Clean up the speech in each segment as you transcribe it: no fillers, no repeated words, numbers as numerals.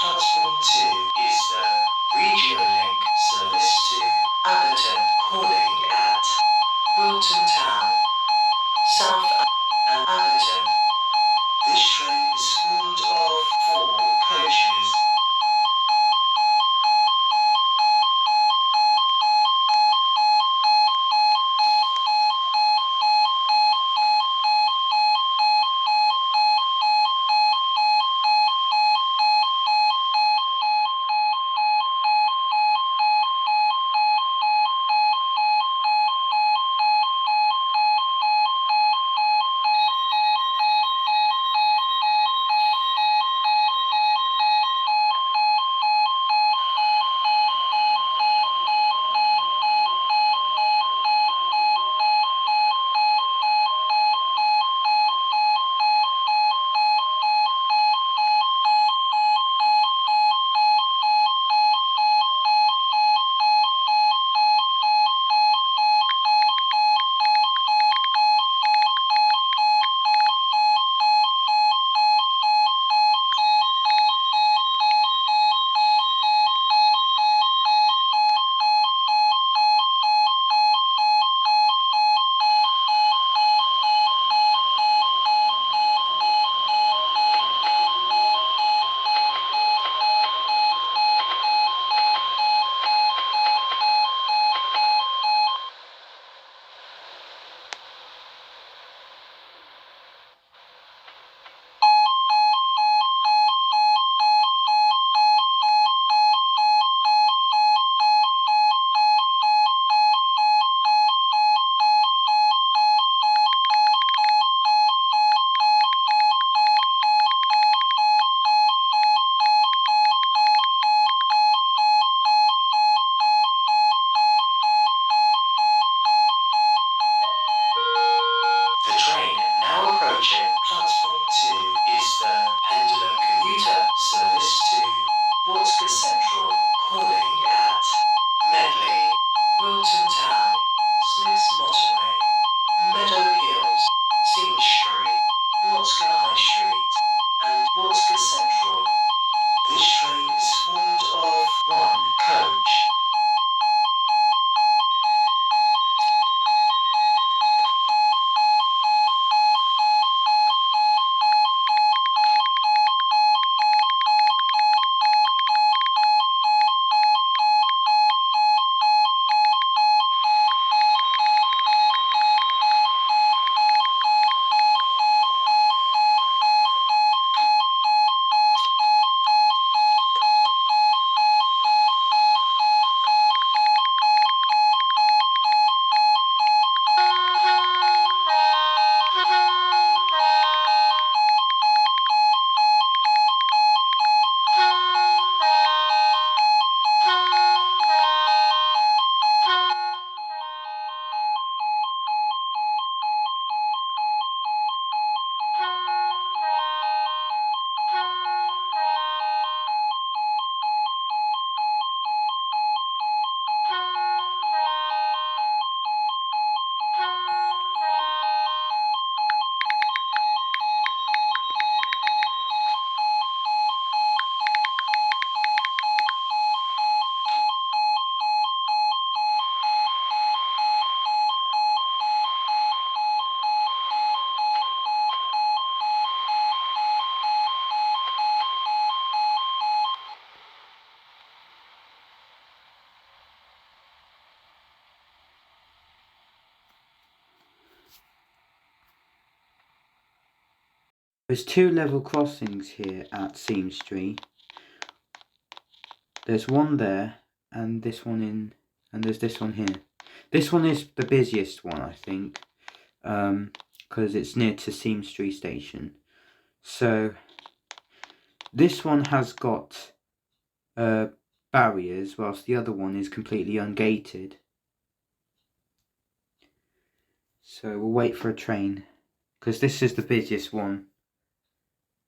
Platform 2 is the Regiolink service to Atherton, calling at Wilton Town, South and Atherton. This train is formed of 4 coaches. Platform 2 is the Pendulum commuter service to Watka Central, calling at Medley, Wilton Town, Smith's Motorway, Meadow Hills, Seamstree, Watka High Street, and Watka Central. This train is formed of 1 coach. There's 2 level crossings here at Seamstree. There's one there, and this one and there's this one here. This one is the busiest one, I think, because it's near to Seamstree station. So this one has got barriers, whilst the other one is completely ungated. So we'll wait for a train, because this is the busiest one.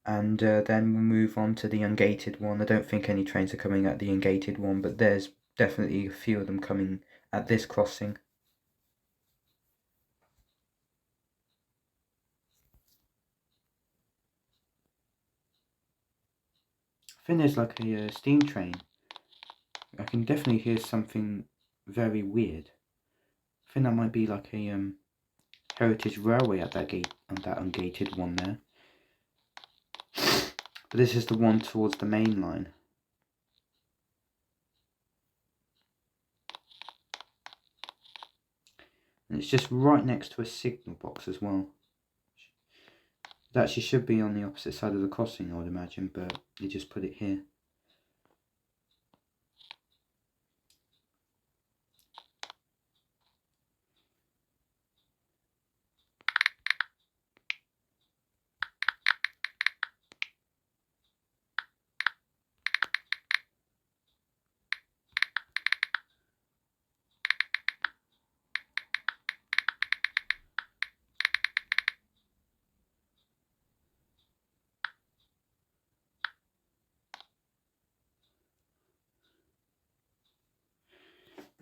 And then we'll move on to the ungated one. I don't think any trains are coming at the ungated one, but there's definitely a few of them coming at this crossing. think there's like a steam train. I can definitely hear something very weird. I think that might be like a heritage railway at that gate, on that ungated one there. But this is the one towards the main line. And it's just right next to a signal box as well. It actually should be on the opposite side of the crossing, I would imagine, but they just put it here.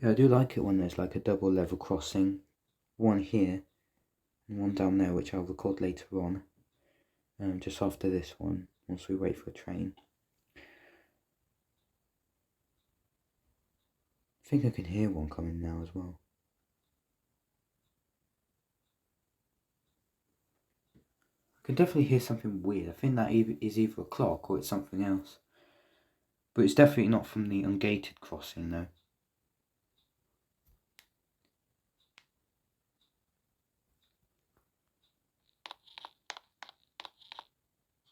Yeah, I do like it when there's like a double level crossing. One here and one down there, which I'll record later on. Just after this one, once we wait for a train. I think I can hear one coming now as well. I can definitely hear something weird. I think that is either a clock or it's something else. But it's definitely not from the ungated crossing though.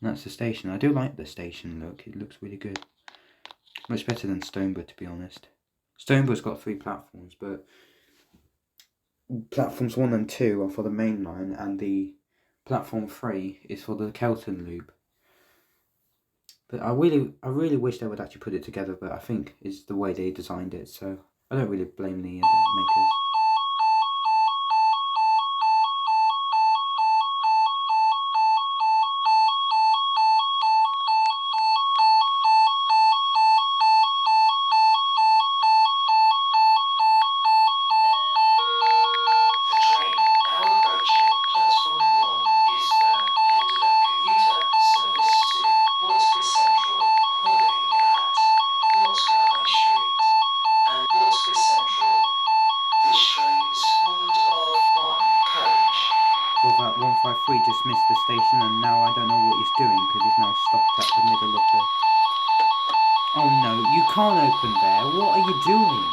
And that's the station. I do like the station look. It looks really good. Much better than Stoneborough, to be honest. Stoneborough's got 3 platforms, but platforms 1 and 2 are for the main line, and the platform 3 is for the Kelton Loop. But I really wish they would actually put it together, but I think it's the way they designed it, so I don't really blame the makers. The train now approaching platform 1 is the Pendulum commuter service to Watka Central, calling at Watka High Street and Watka Central. This train is formed of 1 coach. Well, that 153 just missed the station, and now I don't know what he's doing because he's now stopped at the middle of the... Oh no, you can't open there. What are you doing?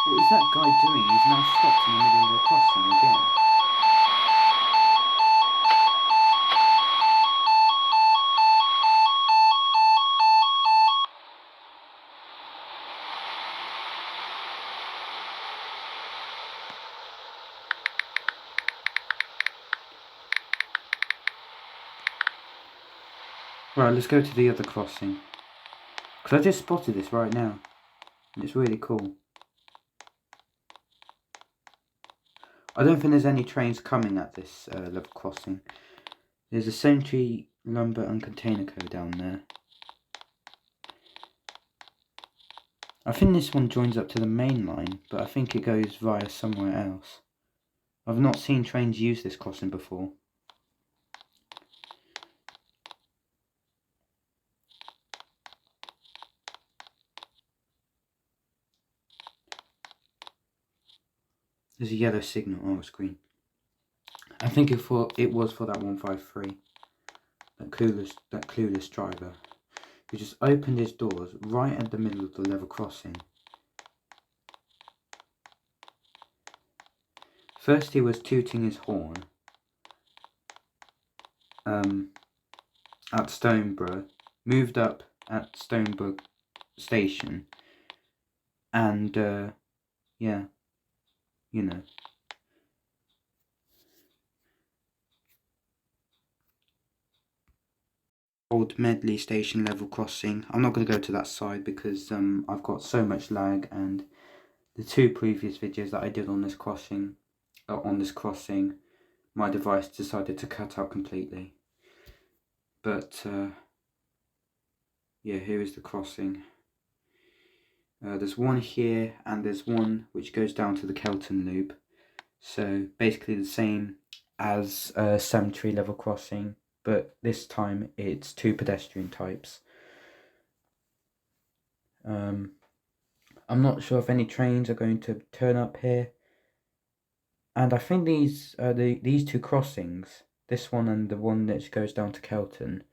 What is that guy doing? He's now stopped in the middle of the crossing again. Right, let's go to the other crossing. Because I just spotted this right now. And it's really cool. I don't think there's any trains coming at this level crossing. There's a Seamstree lumber and container co down there. I think this one joins up to the main line, but I think it goes via somewhere else. I've not seen trains use this crossing before. There's a yellow signal. Oh, it's green. I think it was for that 153. That clueless driver. He just opened his doors right at the middle of the level crossing. First he was tooting his horn at Stoneborough, moved up at Stoneborough station, and yeah, you know. Old Medley station level crossing. I'm not going to go to that side because I've got so much lag, and the two previous videos that I did on this crossing, my device decided to cut out completely. But yeah, here is the crossing. There's one here, and there's one which goes down to the Kelton Loop. So basically the same as Seamstree level crossing, but this time it's two pedestrian types. I'm not sure if any trains are going to turn up here, and I think these two crossings, this one and the one that goes down to Kelton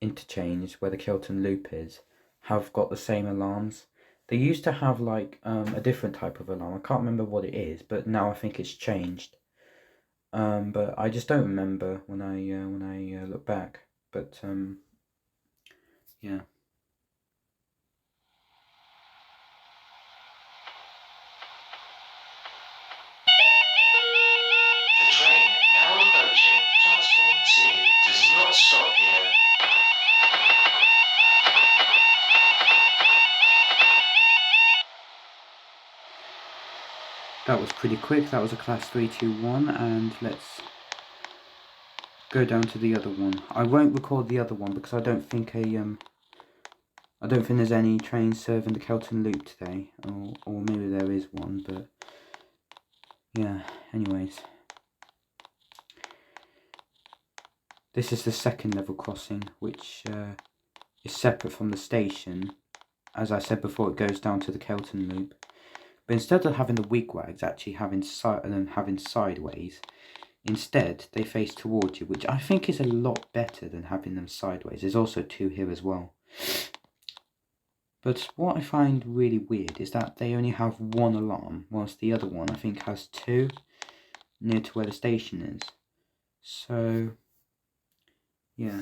interchange where the Kelton Loop is, have got the same alarms. They used to have like a different type of alarm. I can't remember what it is, but now I think it's changed. But I just don't remember when I look back. But yeah. The train now approaching platform 2 does not stop here. That was pretty quick. That was a class 321, and let's go down to the other one. I won't record the other one because I don't think there's any trains serving the Kelton Loop today, or maybe there is one, but yeah. Anyways, this is the second level crossing, which is separate from the station. As I said before, it goes down to the Kelton Loop. But instead of having the wigwags actually having sideways, instead they face towards you, which I think is a lot better than having them sideways. There's also two here as well. But what I find really weird is that they only have one alarm, whilst the other one I think has two, near to where the station is. So, yeah.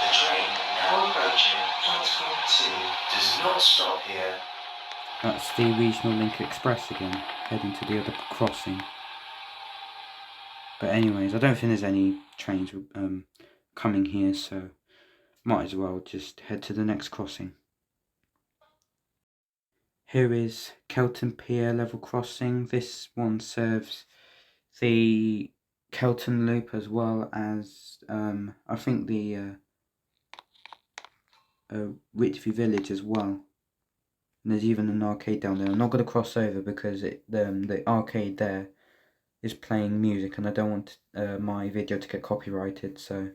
The train now approaching platform 2 does not stop here. That's the Regional Link Express again, heading to the other crossing. But anyways, I don't think there's any trains coming here, so might as well just head to the next crossing. Here is Kelton Pier level crossing. This one serves the Kelton Loop as well as I think the Ritvie Village as well. And there's even an arcade down there. I'm not going to cross over because the arcade there is playing music, and I don't want my video to get copyrighted. So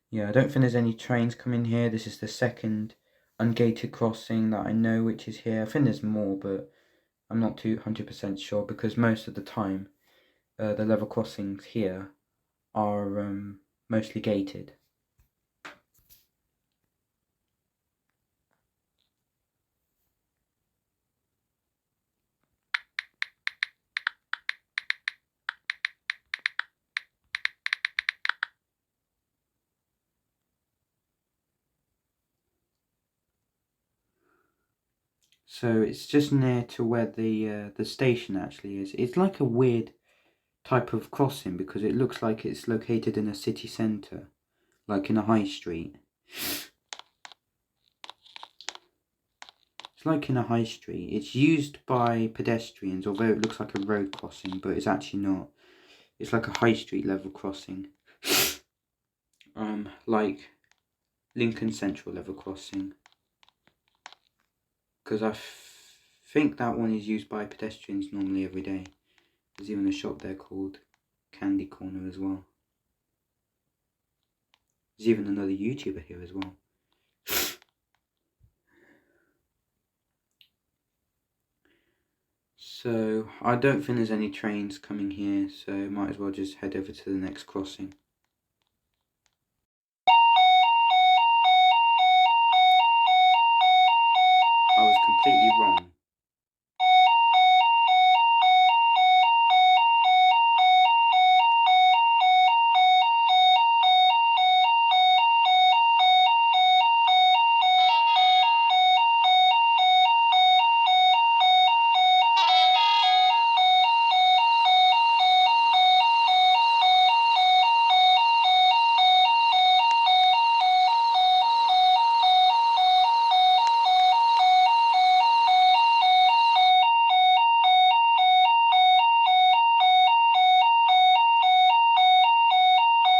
yeah, I don't think there's any trains coming here. This is the second ungated crossing that I know which is here. I think there's more, but I'm not 100% sure because most of the time the level crossings here are mostly gated. So it's just near to where the station actually is. It's like a weird type of crossing because it looks like it's located in a city centre, like in a high street. It's like in a high street. It's used by pedestrians, although it looks like a road crossing, but it's actually not. It's like a high street level crossing. Like Lincoln Central level crossing. Because I think that one is used by pedestrians normally every day. There's even a shop there called Candy Corner as well. There's even another YouTuber here as well. So I don't think there's any trains coming here, so might as well just head over to the next crossing. I was completely wrong.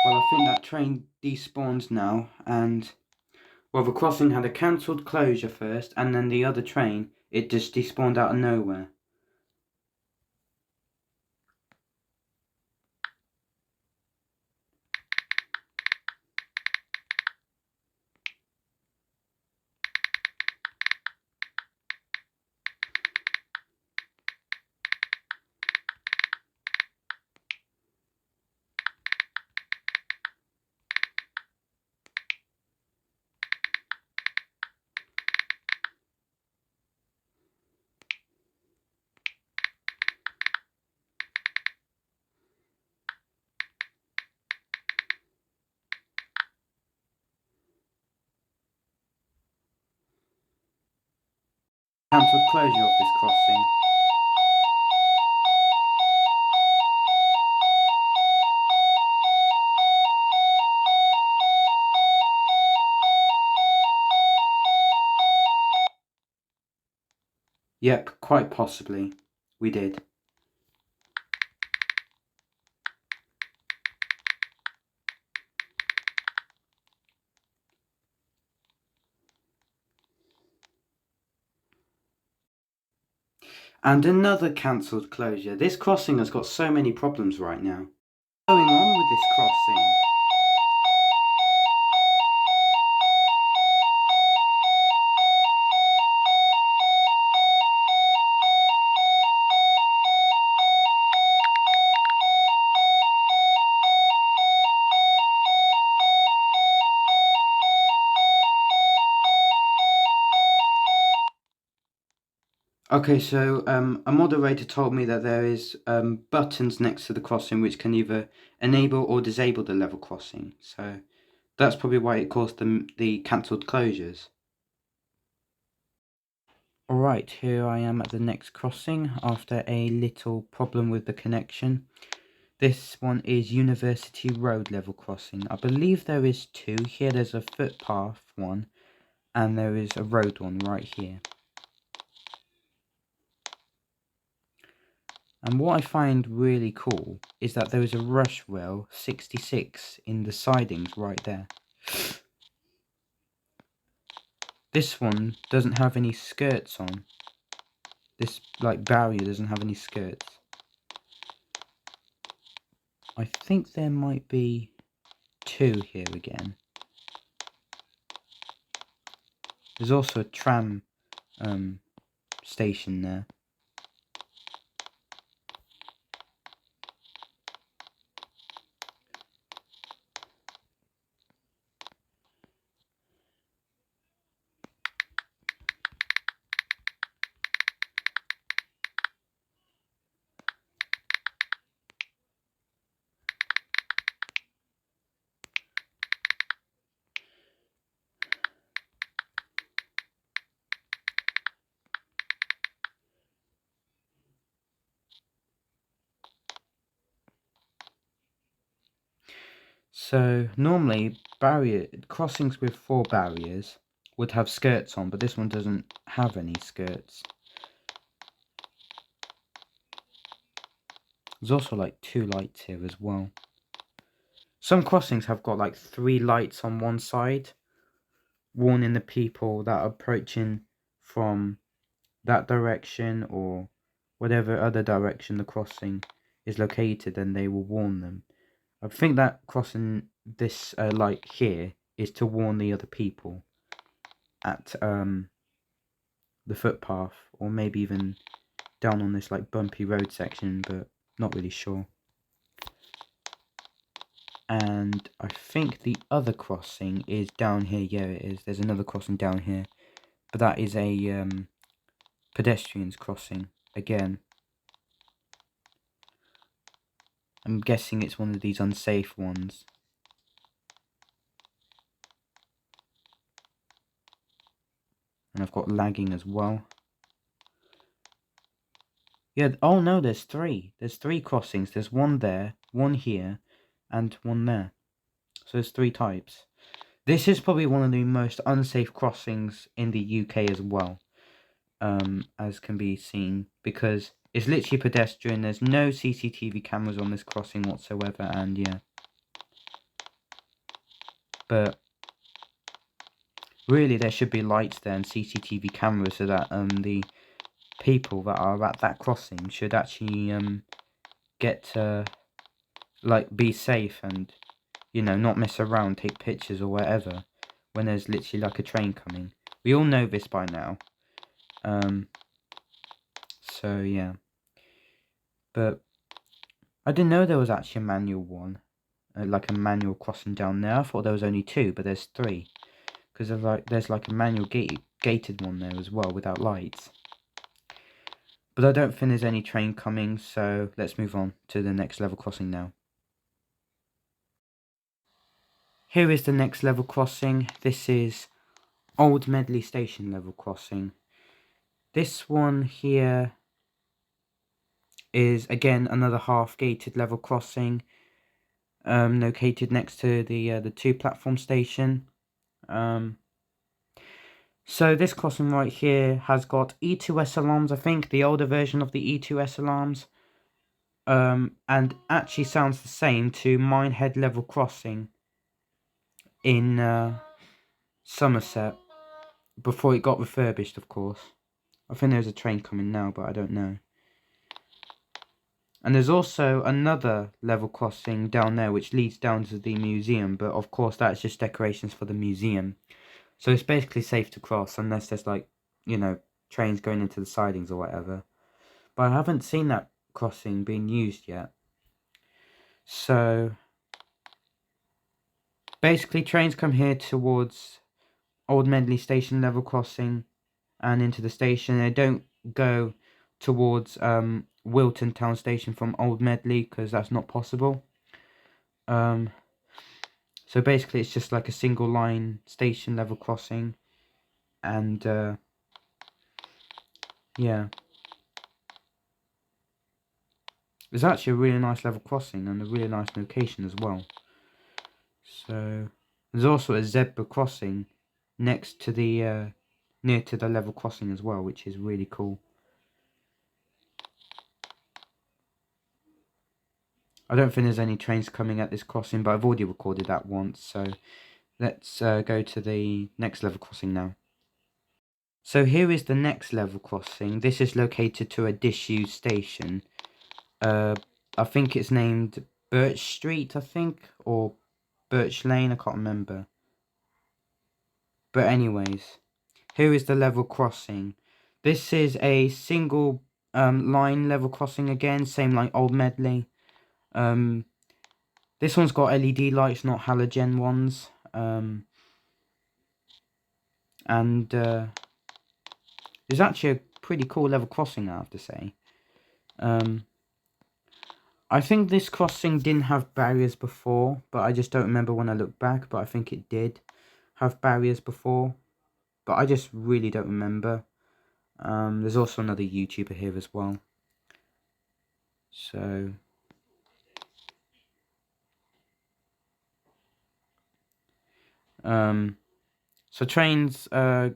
Well, I think that train despawns now, and well, the crossing had a cancelled closure first, and then the other train, it just despawned out of nowhere. Cancelled closure of this crossing. Yep, quite possibly. We did. And another cancelled closure. This crossing has got so many problems right now. What's going on with this crossing? Okay, so a moderator told me that there is buttons next to the crossing which can either enable or disable the level crossing. So that's probably why it caused the cancelled closures. Alright, here I am at the next crossing after a little problem with the connection. This one is University Road level crossing. I believe there is two. Here there's a footpath one and there is a road one right here. And what I find really cool is that there is a rush rail 66 in the sidings right there. This one doesn't have any skirts on. This like barrier doesn't have any skirts. I think there might be two here again. There's also a tram station there. So normally crossings with 4 barriers would have skirts on, but this one doesn't have any skirts. There's also like 2 lights here as well. Some crossings have got like 3 lights on one side, warning the people that are approaching from that direction or whatever other direction the crossing is located, and they will warn them. I think that crossing this light here is to warn the other people at the footpath, or maybe even down on this like bumpy road section, but not really sure. And I think the other crossing is down here. Yeah, it is. There's another crossing down here, but that is a pedestrians crossing again. I'm guessing it's one of these unsafe ones. And I've got lagging as well. Yeah, oh no, there's three. There's three crossings. There's one there, one here, and one there. So there's three types. This is probably one of the most unsafe crossings in the UK as well, as can be seen, because it's literally pedestrian. There's no CCTV cameras on this crossing whatsoever, and yeah. But really, there should be lights there and CCTV cameras so that the people that are at that crossing should actually get to like be safe and, you know, not mess around, take pictures or whatever when there's literally like a train coming. We all know this by now. So yeah, but I didn't know there was actually a manual one, like a manual crossing down there. I thought there was only two, but there's three, because there's like a manual gated one there as well without lights. But I don't think there's any train coming, so let's move on to the next level crossing now. Here is the next level crossing. This is Old Medley Station level crossing. This one here is again another half gated level crossing, located next to the 2-platform station. So this crossing right here has got E2S alarms, I think, the older version of the E2S alarms, and actually sounds the same to Minehead level crossing in Somerset, before it got refurbished, of course. I think there's a train coming now, but I don't know. And there's also another level crossing down there which leads down to the museum, but of course that's just decorations for the museum. So it's basically safe to cross unless there's like, you know, trains going into the sidings or whatever. But I haven't seen that crossing being used yet. So basically trains come here towards Old Medley Station level crossing and into the station. They don't go towards Wilton Town Station from Old Medley because that's not possible. So basically it's just like a single line station level crossing, and yeah, it's actually a really nice level crossing and a really nice location as well. So there's also a zebra crossing next to the near to the level crossing as well, which is really cool. I don't think there's any trains coming at this crossing, but I've already recorded that once, so let's go to the next level crossing now. So here is the next level crossing. This is located to a disused station. I think it's named Birch Street, I think, or Birch Lane, I can't remember. But anyways, here is the level crossing. This is a single line level crossing again, same like Old Medley. This one's got LED lights, not halogen ones. And it's actually a pretty cool level crossing, I have to say. I think this crossing didn't have barriers before, but I just don't remember when I look back, but I think it did have barriers before, but I just really don't remember. There's also another YouTuber here as well. So trains, there's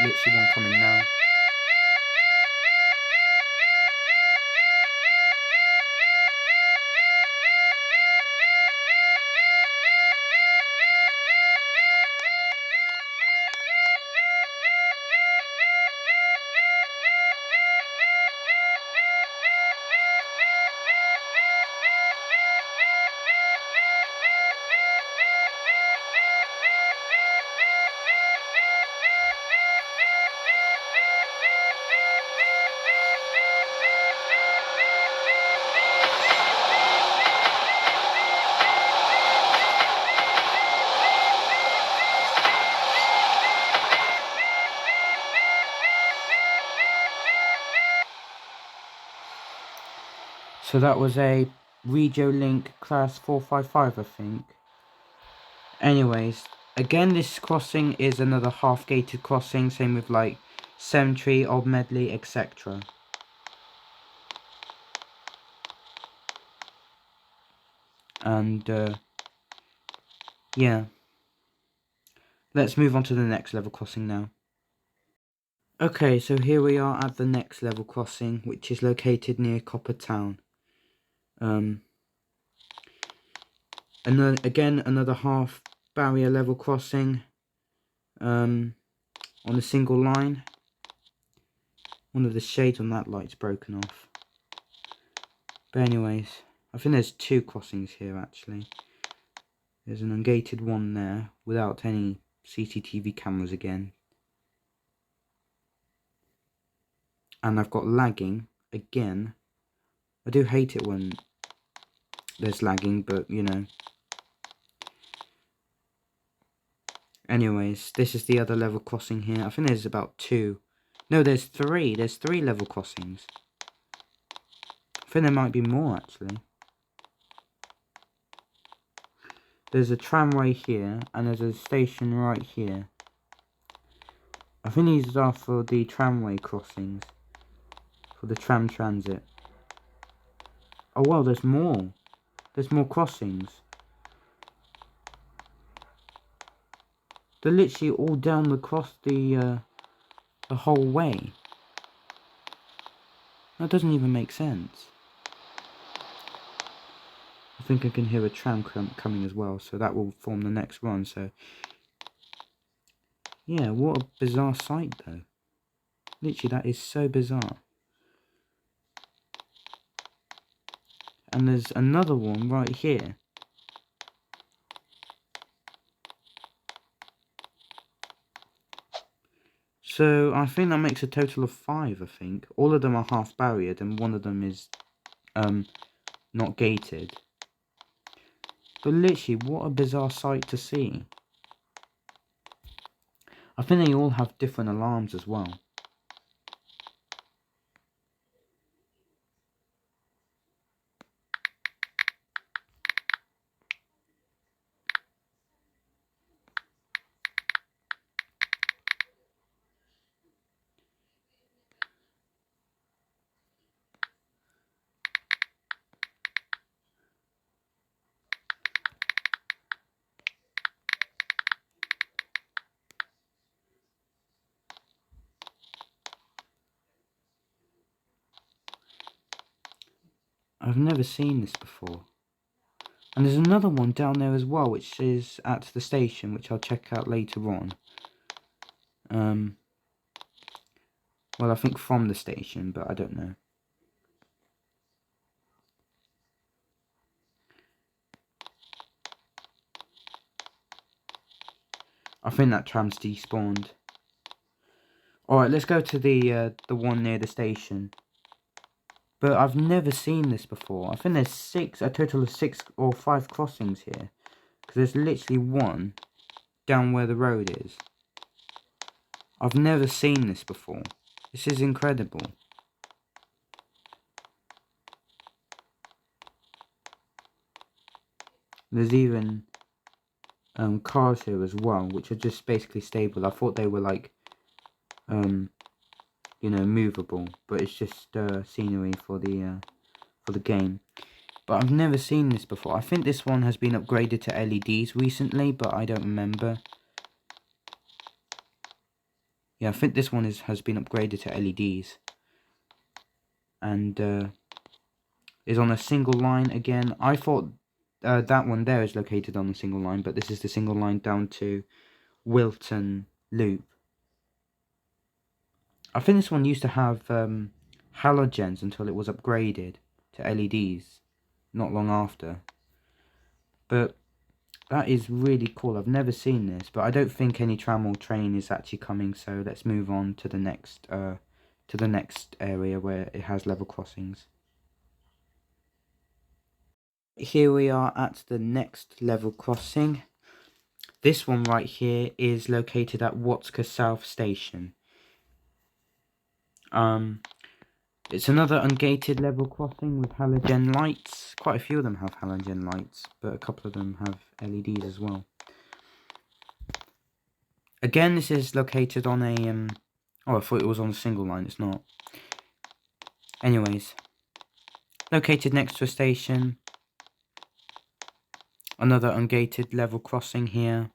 literally one coming now. So that was a Regio Link class 455, I think. Anyways, again, this crossing is another half gated crossing, same with like Seamstree, Old Medley, etc. And yeah, let's move on to the next level crossing now. Okay, so here we are at the next level crossing, which is located near Copper Town. Another half barrier level crossing on a single line. One of the shades on that light's broken off. But anyways, I think there's two crossings here actually. There's an ungated one there without any CCTV cameras again. And I've got lagging again. I do hate it when there's lagging, but you know. Anyways, this is the other level crossing here. I think there's about two. No, there's three. There's three level crossings. I think there might be more actually. There's a tramway here and there's a station right here. I think these are for the tramway crossings. For the tram transit. Oh well, there's more. There's more crossings. They're literally all down the whole way. That doesn't even make sense. I think I can hear a tram coming as well, so that will form the next one. So yeah, what a bizarre sight though. Literally, that is so bizarre. And there's another one right here. So I think that makes a total of 5, I think. All of them are half barriered and one of them is not gated. But literally, what a bizarre sight to see. I think they all have different alarms as well. I've never seen this before. And there's another one down there as well, which is at the station, which I'll check out later on. Well, I think from the station, but I don't know. I think that tram's despawned. Alright, let's go to the one near the station. But I've never seen this before. I think there's a total of 6 or 5 crossings here. Because there's literally one down where the road is. I've never seen this before. This is incredible. There's even cars here as well, which are just basically stable. I thought they were like, you know, movable, but it's just scenery for the game. But I've never seen this before. I think this one has been upgraded to LEDs recently, but I don't remember. Yeah, I think this one has been upgraded to LEDs. And is on a single line again. I thought that one there is located on a single line, but this is the single line down to Kelton Loop. I think this one used to have halogens until it was upgraded to LEDs not long after. But that is really cool. I've never seen this, but I don't think any tram or train is actually coming, so let's move on to the next area where it has level crossings. Here we are at the next level crossing. This one right here is located at Watka South station. It's another ungated level crossing with halogen lights. Quite a few of them have halogen lights, but a couple of them have LEDs as well. Again, this is located on a... oh, I thought it was on a single line. It's not. Anyways. Located next to a station. Another ungated level crossing here.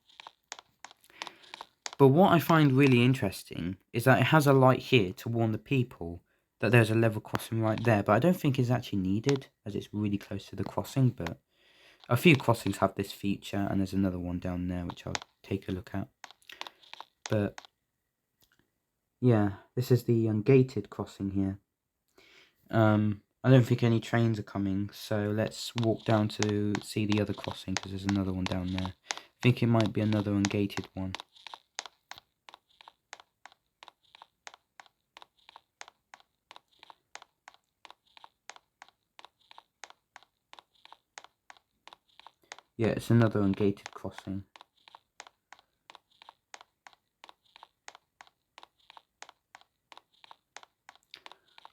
But what I find really interesting is that it has a light here to warn the people that there's a level crossing right there. But I don't think it's actually needed, as it's really close to the crossing. But a few crossings have this feature, and there's another one down there which I'll take a look at. But yeah, this is the ungated crossing here. I don't think any trains are coming, so let's walk down to see the other crossing, because there's another one down there. I think it might be another ungated one. Yeah, it's another ungated crossing.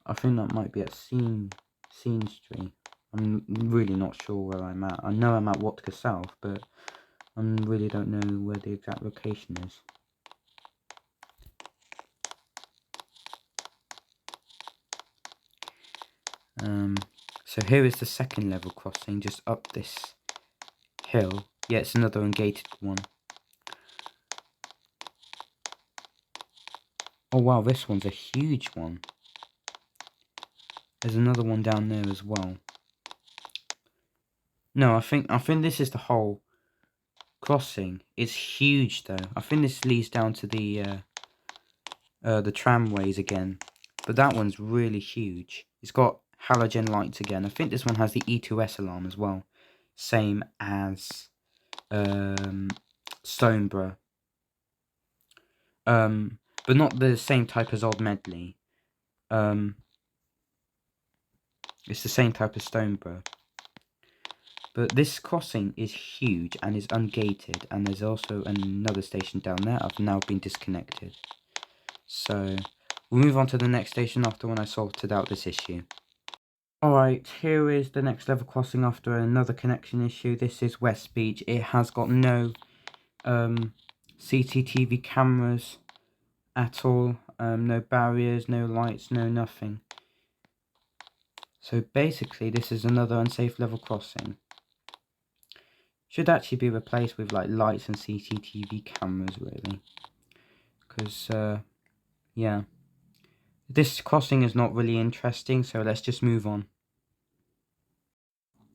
I think that might be at Seamstree. I'm really not sure where I'm at. I know I'm at Watka South, but I really don't know where the exact location is. So here is the second level crossing, just up this hill. Yeah, it's another ungated one. Oh wow, this one's a huge one. There's another one down there as well. No, I think this is the whole crossing. It's huge though. I think this leads down to the tramways again. But that one's really huge. It's got halogen lights again. I think this one has the E2S alarm as well. Same as Stoneborough. But not the same type as old Medley. It's the same type as Stoneborough. But this crossing is huge and is ungated, and there's also another station down there. I've now been disconnected. So we'll move on to the next station after when I sorted out this issue. Alright, here is the next level crossing after another connection issue. This is West Beach. It has got no CCTV cameras at all. No barriers, no lights, no nothing. So basically this is another unsafe level crossing. Should actually be replaced with like lights and CCTV cameras really. Because yeah. This crossing is not really interesting, so let's just move on.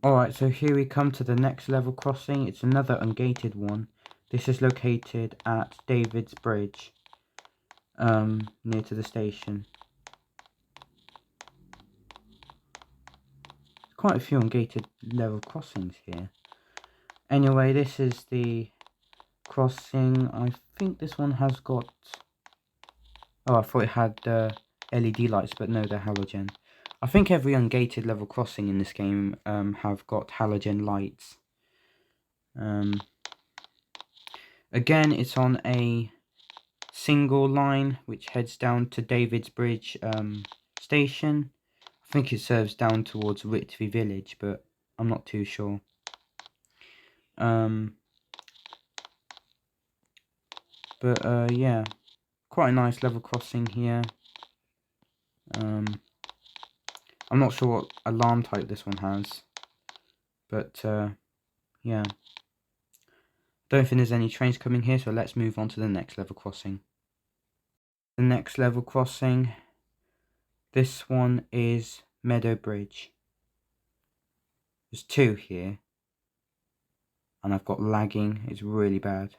Alright, so here we come to the next level crossing. It's another ungated one. This is located at David's Bridge, near to the station. Quite a few ungated level crossings here. Anyway, this is the crossing. I think this one has got... oh, I thought it had LED lights, but no, they're halogen. I think every ungated level crossing in this game have got halogen lights. Again, it's on a single line which heads down to David's Bridge station. I think it serves down towards Ritvie Village, but I'm not too sure. Yeah, quite a nice level crossing here. I'm not sure what alarm type this one has, but yeah. Don't think there's any trains coming here, so let's move on to the next level crossing. The next level crossing, this one is Meadow Bridge. There's two here, and I've got lagging. It's really bad.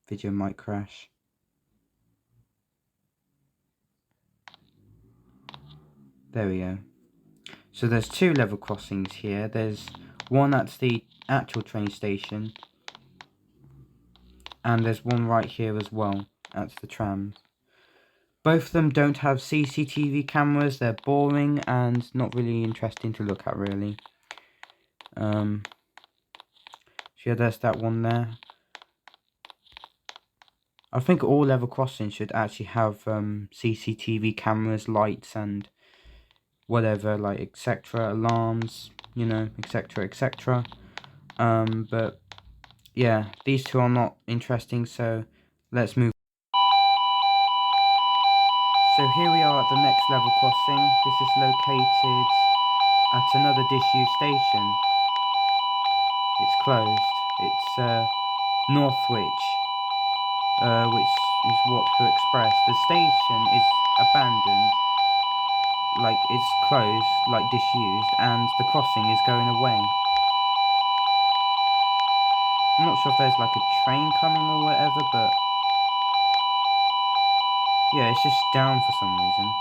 Video might crash. There we go. So there's two level crossings here. There's one at the actual train station, and there's one right here as well at the trams. Both of them don't have CCTV cameras. They're boring and not really interesting to look at really. So yeah, there's that one there. I think all level crossings should actually have CCTV cameras, lights and whatever, like etc. alarms, you know, etc. etc. But yeah, these two are not interesting, so let's move. So here we are at the next level crossing. This is located at another disused station. It's closed. It's Northwich, which is Watka Express. The station is abandoned, like it's closed, like disused, and the crossing is going away. I'm not sure if there's like a train coming or whatever, but yeah, it's just down for some reason.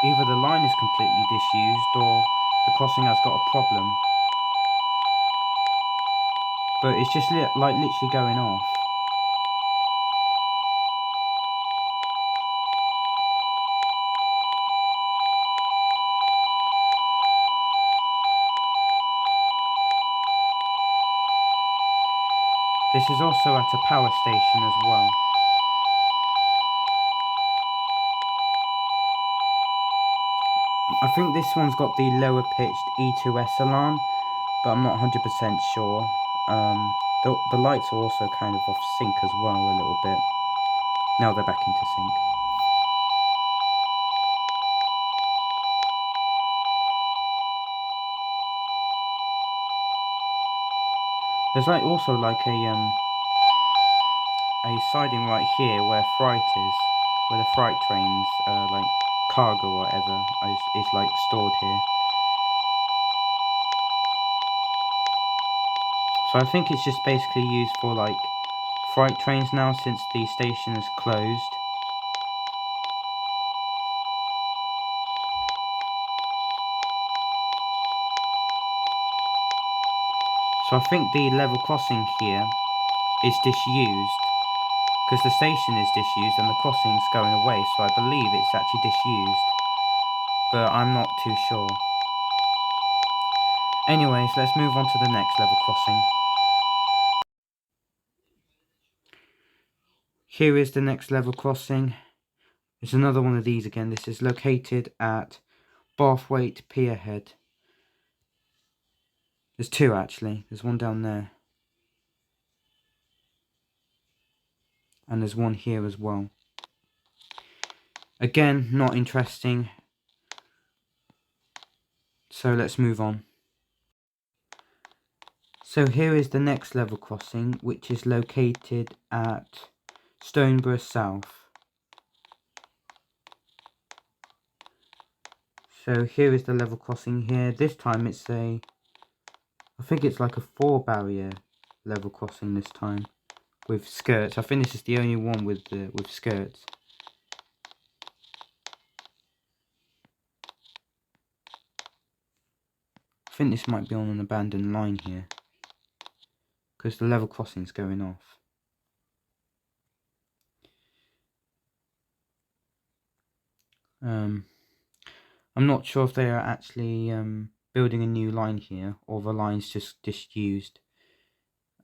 Either the line is completely disused or the crossing has got a problem. But it's just like literally going off. This is also at a power station as well. I think this one's got the lower pitched E2S alarm, but I'm not 100% sure. The lights are also kind of off sync as well a little bit. Now they're back into sync. There's like also like a siding right here where freight is, where the freight trains, like cargo or whatever, is like stored here. So I think it's just basically used for like freight trains now since the station is closed. So I think the level crossing here is disused because the station is disused and the crossing's going away, so I believe it's actually disused, but I'm not too sure. Anyways, let's move on to the next level crossing. Here is the next level crossing. It's another one of these again. This is located at Watka Pier head. There's two actually. There's one down there. And there's one here as well. Again, not interesting. So let's move on. So here is the next level crossing, which is located at Stoneborough South. So here is the level crossing here. This time it's I think it's like a 4 barrier level crossing this time with skirts. I think this is the only one with skirts. I think this might be on an abandoned line here because the level crossing is going off. I'm not sure if they are actually building a new line here or the line's just disused.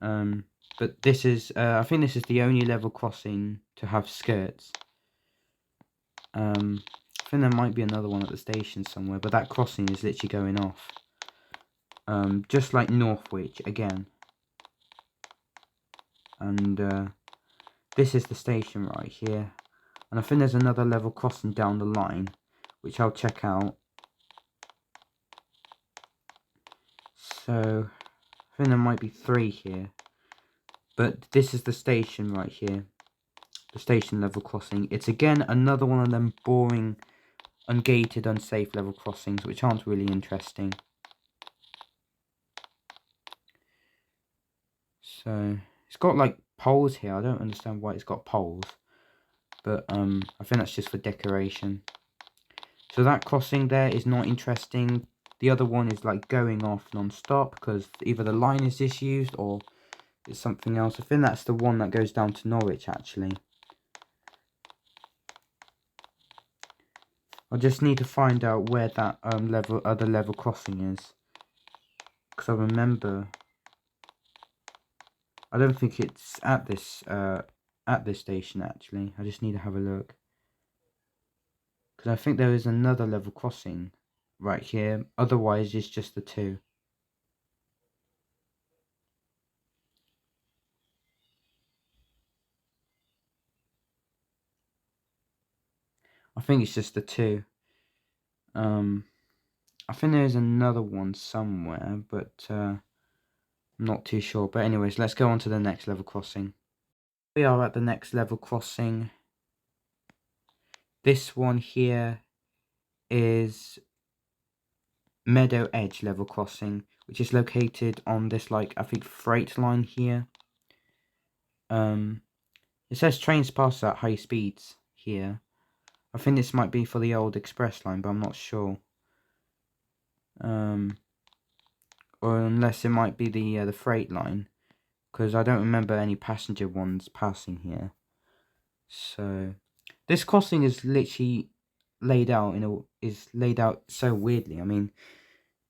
But this is, I think this is the only level crossing to have skirts. I think there might be another one at the station somewhere, but that crossing is literally going off. Just like Northwich again. And this is the station right here. And I think there's another level crossing down the line, which I'll check out. So, I think there might be 3 here. But this is the station right here. The station level crossing. It's again another one of them boring, ungated, unsafe level crossings, which aren't really interesting. So, it's got like poles here. I don't understand why it's got poles. but I think that's just for decoration. So that crossing there is not interesting. The other one is like going off non-stop because either the line is disused or it's something else. I think that's the one that goes down to Norwich actually. I just need to find out where that other level crossing is, because I remember I don't think it's at this station actually. I just need to have a look, because I think there is another level crossing right here. Otherwise it's just the two. I think it's just the two. I think there's another one somewhere, but I'm not too sure. But anyways, let's go on to the next level crossing. We are at the next level crossing. This one here is Meadow Edge level crossing, which is located on this, like, I think freight line here. It says trains pass at high speeds here. I think this might be for the old express line, but I'm not sure. Or unless it might be the freight line, because I don't remember any passenger ones passing here. So this crossing is literally laid out so weirdly. I mean,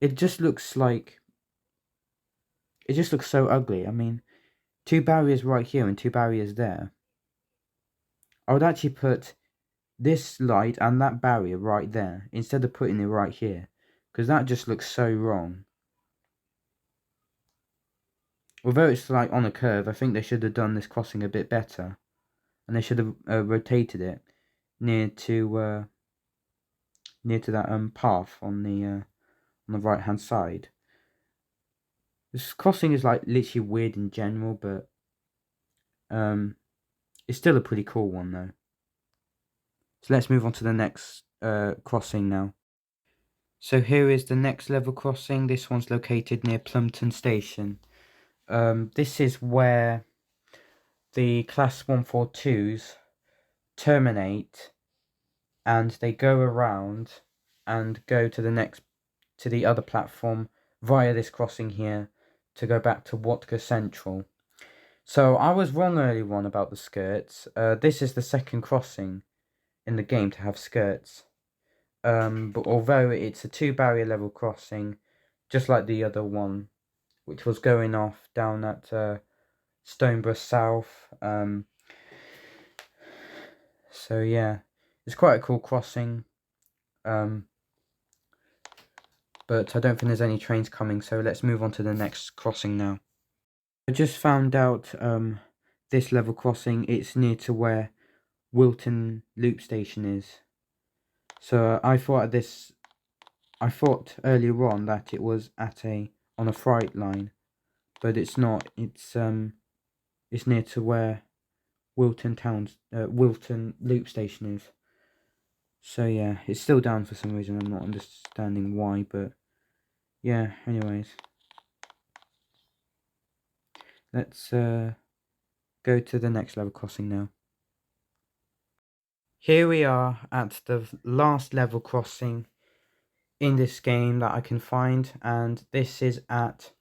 it just looks so ugly. I mean, 2 barriers right here and 2 barriers there. I would actually put this light and that barrier right there instead of putting it right here, because that just looks so wrong. Although it's like on a curve, I think they should have done this crossing a bit better, and they should have rotated it near to that path on the right hand side. This crossing is like literally weird in general, but it's still a pretty cool one though. So let's move on to the next crossing now. So here is the next level crossing. This one's located near Plumpton Station. This is where the class 142s terminate, and they go around and go to the other platform via this crossing here to go back to Watka Central. So I was wrong earlier on about the skirts. This is the second crossing in the game to have skirts. But although it's a 2 barrier level crossing, just like the other one, which was going off down at Stoneborough South. So yeah, it's quite a cool crossing. But I don't think there's any trains coming, so let's move on to the next crossing now. I just found out this level crossing, it's near to where Kelton Loop station is. So I thought earlier on that it was on a freight line, but it's not. It's near to where Kelton Loop station is. So yeah, it's still down for some reason. I'm not understanding why, but yeah, anyways. Let's go to the next level crossing now. Here we are at the last level crossing in this game that I can find, and this is at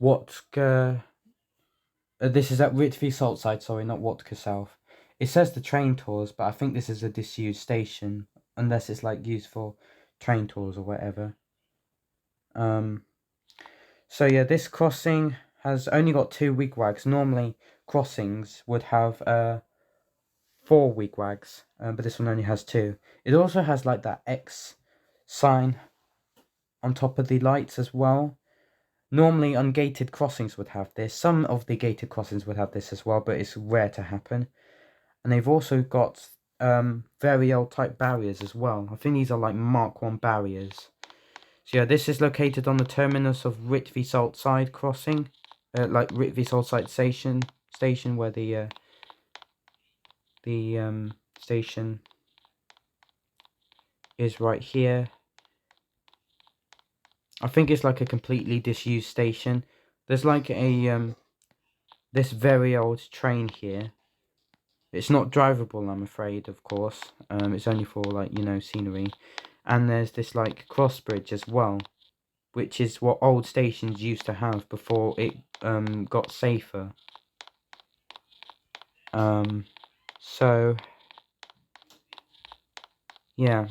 Watka. This is at Ritvie Saltside, sorry, not Watka South. It says the train tours, but I think this is a disused station, unless it's like used for train tours or whatever. So yeah, this crossing has only got 2 wigwags. Normally crossings would have 4 wigwags, but this one only has 2. It also has like that X sign on top of the lights as well. Normally ungated crossings would have this. Some of the gated crossings would have this as well, but it's rare to happen. And they've also got very old type barriers as well. I think these are like MK1 Barriers. So yeah, this is located on the terminus of Ritvie Saltside crossing, like Ritvie Saltside station where the station is right here. I think it's like a completely disused station. There's like a this very old train here. It's not drivable, I'm afraid, of course. It's only for, like, you know, scenery. And there's this, like, cross bridge as well, which is what old stations used to have before it got safer. So yeah,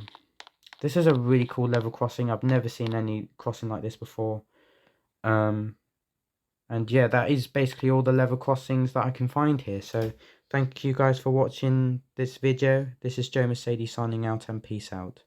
this is a really cool level crossing. I've never seen any crossing like this before. And yeah, that is basically all the level crossings that I can find here. So thank you guys for watching this video. This is Joe Mercedes signing out, and peace out.